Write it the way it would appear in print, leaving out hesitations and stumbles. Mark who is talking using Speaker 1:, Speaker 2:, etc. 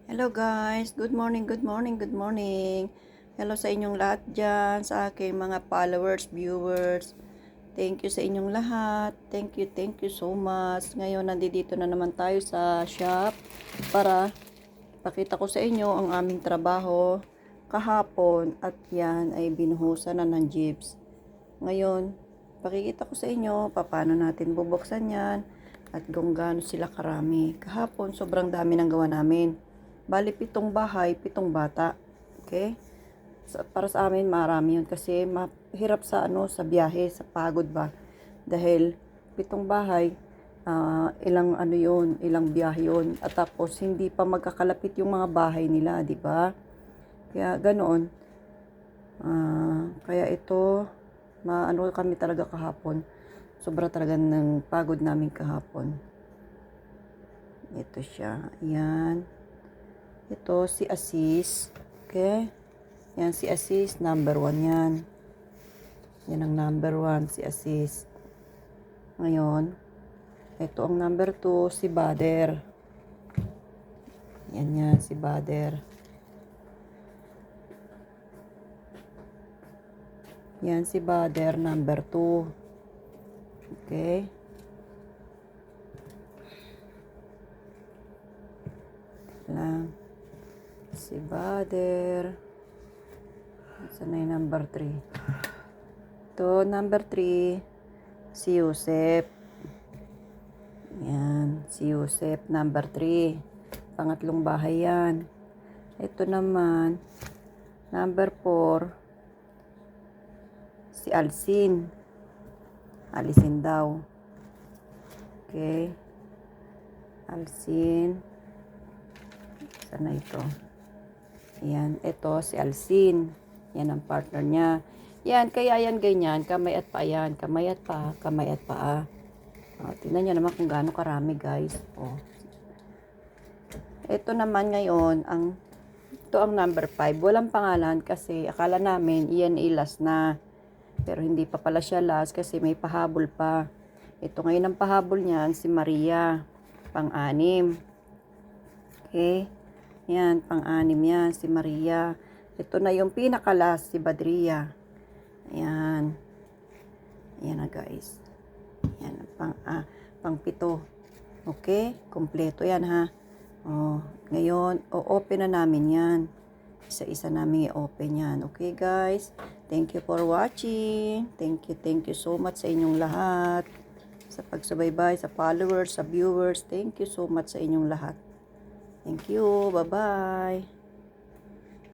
Speaker 1: Hello guys, good morning, good morning, good morning. Hello sa inyong lahat dyan, sa aking mga followers, viewers. Thank you sa inyong lahat. Thank you so much. Ngayon, nandito na naman tayo sa shop para pakita ko sa inyo ang aming trabaho kahapon at yan ay binuhusan na ng jeeps. Ngayon, pakikita ko sa inyo paano natin bubuksan yan at kung gaano sila karami. Kahapon, sobrang dami ng gawa namin. Bali, 7 bahay, 7 bata. Okay? Para sa amin, marami yun. Kasi mahirap sa sa biyahe, sa pagod ba. Dahil 7 bahay, ilang biyahe yun. At tapos, hindi pa magkakalapit yung mga bahay nila, di ba? Kaya ganoon. Kaya ito, kami talaga kahapon. Sobra talaga ng pagod namin kahapon. Ito siya. Ayan. Ito si Assis. Okay? Yan si Assis, number 1 yan. Yan ang number 1, si Assis. Ngayon, ito ang number 2, si Bader. Yan, si Bader. Yan si Bader, number 2. Okay? Lang. Si Bader. Saan na yung number 3? Ito, number 3. Si Yusef. Yan. Si Yusef, number 3. Pangatlong bahay yan. Ito naman, number 4. Si Alcin. Alisin daw. Okay. Alcin. Saan na ito? Yan, ito si Alcin. Yan ang partner niya. Yan, kaya yan ganyan. Kamay at paa yan. Kamay at paa, kamay at paa. Tingnan nyo naman kung gaano karami, guys. Ito naman ngayon, ito ang number 5. Walang pangalan kasi akala namin iyan last na. Pero hindi pa pala siya last kasi may pahabol pa. Ito ngayon ang pahabol niyan, si Maria. Pang-6. Okay? Yan, pang-6 yan, si Maria. Ito na yung pinakalas, si Badria. Yan. Yan na, guys. Yan, pang-7. Okay? Kompleto yan, ha? Ngayon, o-open na namin yan. Isa-isa namin i-open yan. Okay, guys? Thank you for watching. Thank you so much sa inyong lahat. Sa pagsubaybay, sa followers, sa viewers. Thank you so much sa inyong lahat. Thank you. Bye-bye.